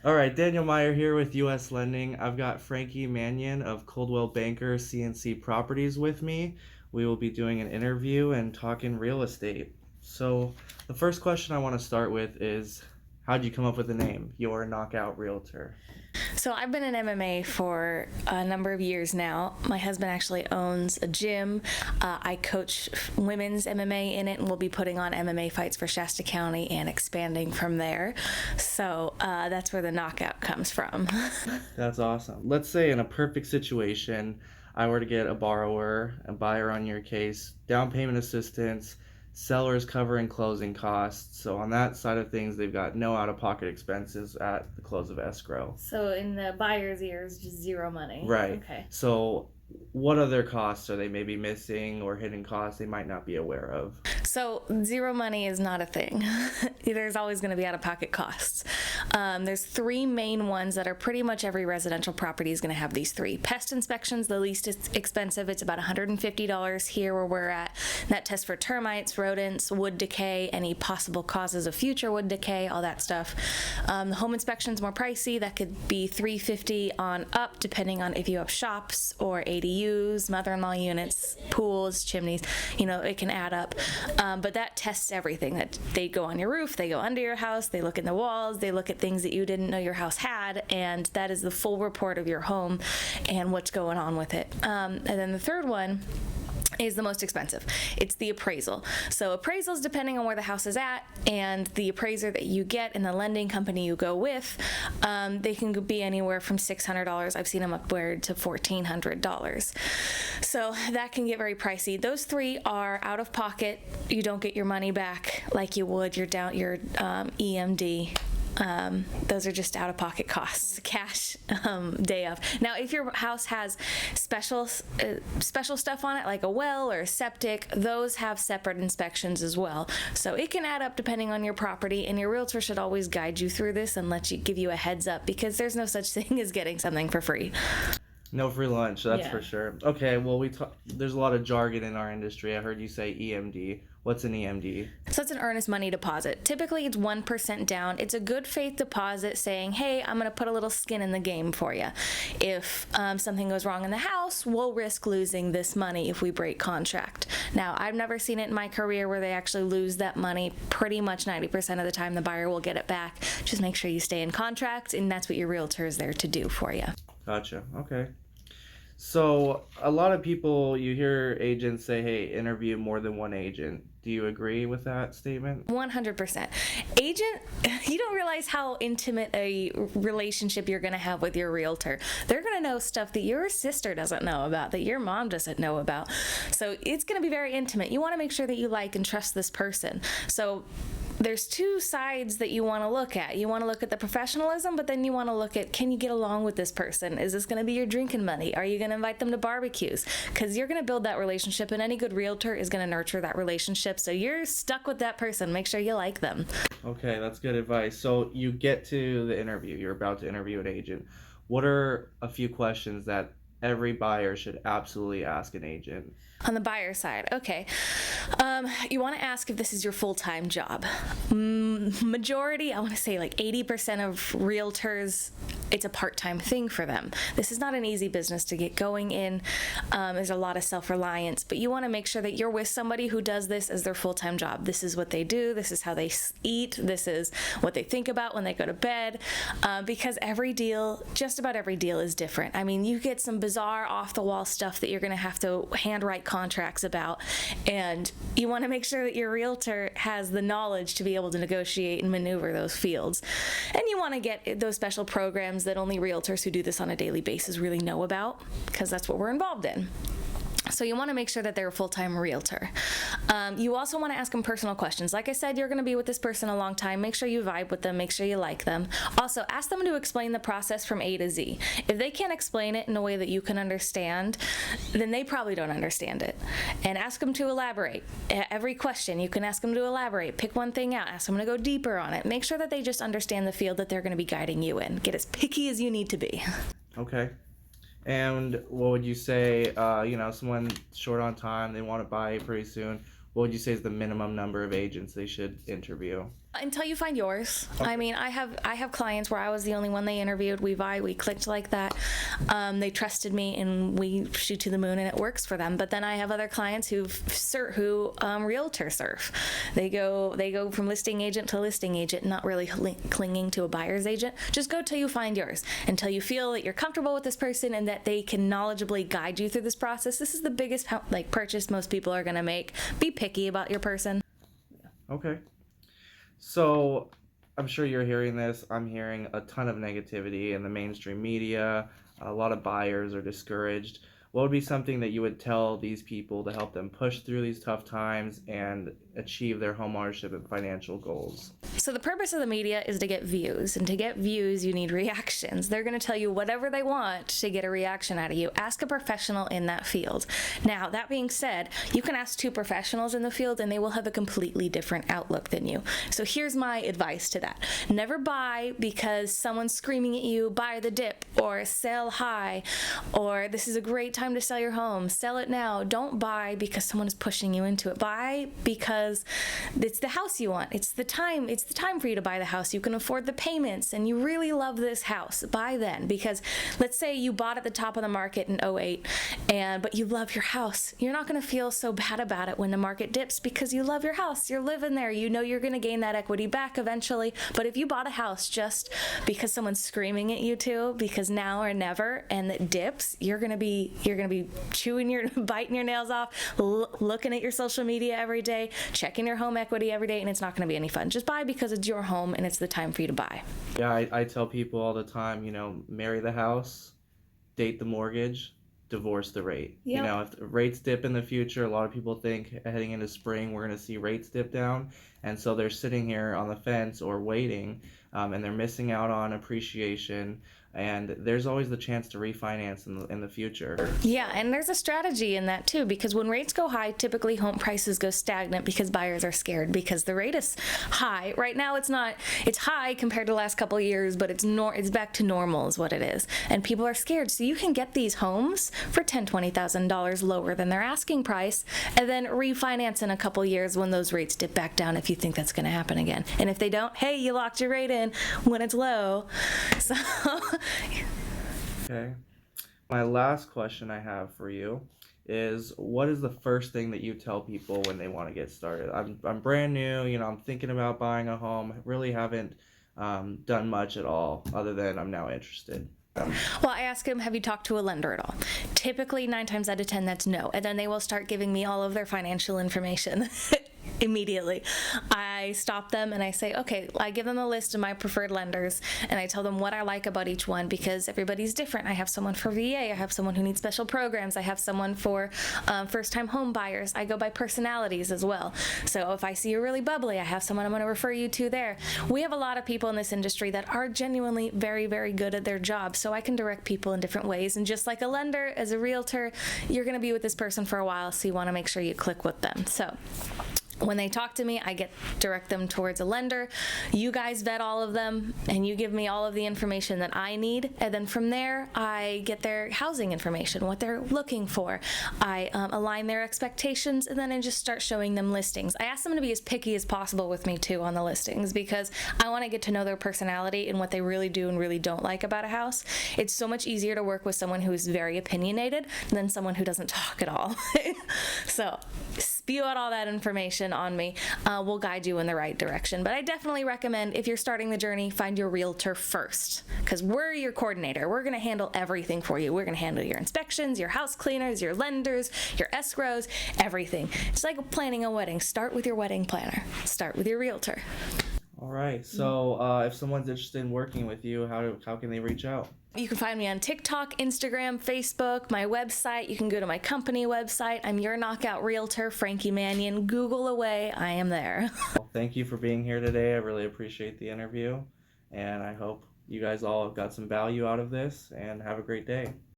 All right, Daniel Meyer here with US Lending. I've got Frankie Mannion of Coldwell Banker CNC Properties with me. We will be doing an interview and talking real estate. So, the first question I want to start with is how'd you come up with the name, Your Knockout Realtor? So I've been in MMA for a number of years now. My husband actually owns a gym. I coach women's MMA in it, and we'll be putting on MMA fights for Shasta County and expanding from there. So that's where the knockout comes from. That's awesome. Let's say in a perfect situation, I were to get a borrower, a buyer on your case, down payment assistance, sellers covering closing costs. So on that side of things, they've got no out-of-pocket expenses at the close of escrow. So in the buyer's ears, just zero money. Right. Okay. So what other costs are they maybe missing or hidden costs they might not be aware of? So zero money is not a thing. There's always going to be out-of-pocket costs. There's three main ones that are pretty much every residential property is going to have these three. Pest inspections, the least expensive. It's about $150 here where we're at. That test for termites, rodents, wood decay, any possible causes of future wood decay, all that stuff. The home inspection's more pricey. That could be $350 on up, depending on if you have shops or ADUs, mother-in-law units, pools, chimneys. It can add up. But that tests everything. That they go on your roof, they go under your house, they look in the walls, they look at things that you didn't know your house had, and that is the full report of your home and what's going on with it. And then the third one is the most expensive. It's the appraisal. So appraisals, depending on where the house is at and the appraiser that you get and the lending company you go with, they can be anywhere from $600. I've seen them upward to $1,400. So that can get very pricey. Those three are out of pocket. You don't get your money back like you would your EMD. Those are just out-of-pocket costs, cash day of. Now, if your house has special stuff on it, like a well or a septic, those have separate inspections as well. So it can add up depending on your property, and your realtor should always guide you through this and give you a heads up, because there's no such thing as getting something for free. No free lunch, that's Yeah. for sure. Okay, well, there's a lot of jargon in our industry. I heard you say EMD. What's an EMD? So it's an earnest money deposit. Typically, it's 1% down. It's a good faith deposit saying, hey, I'm going to put a little skin in the game for you. If something goes wrong in the house, we'll risk losing this money if we break contract. Now, I've never seen it in my career where they actually lose that money. Pretty much 90% of the time, the buyer will get it back. Just make sure you stay in contract, and that's what your realtor is there to do for you. Gotcha. Okay. So a lot of people, you hear agents say, hey, interview more than one agent. Do you agree with that statement? 100%. Agent, you don't realize how intimate a relationship you're going to have with your realtor. They're going to know stuff that your sister doesn't know about, that your mom doesn't know about. So it's going to be very intimate. You want to make sure that you like and trust this person. So there's two sides that you want to look at. You want to look at the professionalism, but then you want to look at, can you get along with this person? Is this going to be your drinking buddy? Are you going to invite them to barbecues? Because you're going to build that relationship, and any good realtor is going to nurture that relationship. So you're stuck with that person. Make sure you like them. Okay, that's good advice. So you get to the interview. You're about to interview an agent. What are a few questions that every buyer should absolutely ask an agent? On the buyer side, okay. You want to ask if this is your full-time job. Majority, I want to say like 80% of realtors, it's a part-time thing for them. This is not an easy business to get going in. There's a lot of self-reliance, but you want to make sure that you're with somebody who does this as their full-time job. This is what they do. This is how they eat. This is what they think about when they go to bed. Because just about every deal is different. I mean, you get some bizarre off-the-wall stuff that you're going to have to handwrite contracts about, and you want to make sure that your realtor has the knowledge to be able to negotiate and maneuver those fields. And you want to get those special programs that only realtors who do this on a daily basis really know about, because that's what we're involved in. So you want to make sure that they're a full-time realtor. You also want to ask them personal questions. Like I said, you're going to be with this person a long time. Make sure you vibe with them. Make sure you like them. Also, ask them to explain the process from A to Z. If they can't explain it in a way that you can understand, then they probably don't understand it. And ask them to elaborate. Every question, you can ask them to elaborate. Pick one thing out. Ask them to go deeper on it. Make sure that they just understand the field that they're going to be guiding you in. Get as picky as you need to be. Okay. And what would you say, someone short on time, they want to buy pretty soon, what would you say is the minimum number of agents they should interview? Until you find yours. I mean, I have clients where I was the only one they interviewed. We clicked like that. They trusted me, and we shoot to the moon, and it works for them. But then I have other clients who realtor surf. They go from listing agent to listing agent, not really clinging to a buyer's agent. Just go till you find yours, until you feel that you're comfortable with this person and that they can knowledgeably guide you through this process. This is the biggest purchase most people are going to make. Be picky about your person. Okay. So I'm sure you're hearing this. I'm hearing a ton of negativity in the mainstream media. A lot of buyers are discouraged. What would be something that you would tell these people to help them push through these tough times and achieve their home ownership and financial goals? So the purpose of the media is to get views, and to get views, you need reactions. They're going to tell you whatever they want to get a reaction out of you. Ask a professional in that field. Now, that being said, you can ask two professionals in the field, and they will have a completely different outlook than you. So here's my advice to that. Never buy because someone's screaming at you, buy the dip, or sell high, or this is a great time to sell your home, sell it now. Don't buy because someone is pushing you into it. Buy because it's the house you want. It's the time for you to buy the house. You can afford the payments and you really love this house. Buy then, because let's say you bought at the top of the market in '08 but you love your house. You're not going to feel so bad about it when the market dips because you love your house. You're living there. You know you're going to gain that equity back eventually. But if you bought a house just because someone's screaming at you to, because now or never, and it dips, you're going to be biting your nails off, looking at your social media every day, checking your home equity every day, and it's not going to be any fun. Just buy because it's your home and it's the time for you to buy. Yeah, I tell people all the time, marry the house, date the mortgage, divorce the rate. Yep. If the rates dip in the future, a lot of people think heading into spring we're going to see rates dip down, and so they're sitting here on the fence or waiting, and they're missing out on appreciation. And there's always the chance to refinance in the future. Yeah, and there's a strategy in that too, because when rates go high, typically home prices go stagnant because buyers are scared because the rate is high. Right now it's high compared to the last couple of years, but it's back to normal is what it is. And people are scared. So you can get these homes for $10,000, $20,000 lower than their asking price, and then refinance in a couple of years when those rates dip back down if you think that's going to happen again. And if they don't, hey, you locked your rate in when it's low. So Okay. My last question I have for you is, what is the first thing that you tell people when they want to get started? I'm brand new, I'm thinking about buying a home. Really haven't done much at all other than I'm now interested. Well, I ask them, have you talked to a lender at all? Typically 9 times out of 10 that's no, and then they will start giving me all of their financial information. Immediately. I stop them and I say, okay, I give them a list of my preferred lenders and I tell them what I like about each one because everybody's different. I have someone for VA, I have someone who needs special programs, I have someone for first-time home buyers. I go by personalities as well. So if I see you're really bubbly, I have someone I'm going to refer you to there. We have a lot of people in this industry that are genuinely very, very good at their job, so I can direct people in different ways. And just like a lender, as a realtor, you're going to be with this person for a while, so you want to make sure you click with them. So when they talk to me, I direct them towards a lender. You guys vet all of them, and you give me all of the information that I need. And then from there, I get their housing information, what they're looking for. I align their expectations, and then I just start showing them listings. I ask them to be as picky as possible with me, too, on the listings, because I want to get to know their personality and what they really do and really don't like about a house. It's so much easier to work with someone who is very opinionated than someone who doesn't talk at all. So spew out all that information on me. We'll guide you in the right direction. But I definitely recommend, if you're starting the journey, find your realtor first, because we're your coordinator. We're going to handle everything for you. We're going to handle your inspections, your house cleaners, your lenders, your escrows, everything. It's like planning a wedding. Start with your wedding planner. Start with your realtor. All right. So if someone's interested in working with you, how can they reach out? You can find me on TikTok, Instagram, Facebook, my website. You can go to my company website. I'm your knockout realtor, Frankie Mannion. Google away. I am there. Well, thank you for being here today. I really appreciate the interview, and I hope you guys all got some value out of this, and have a great day.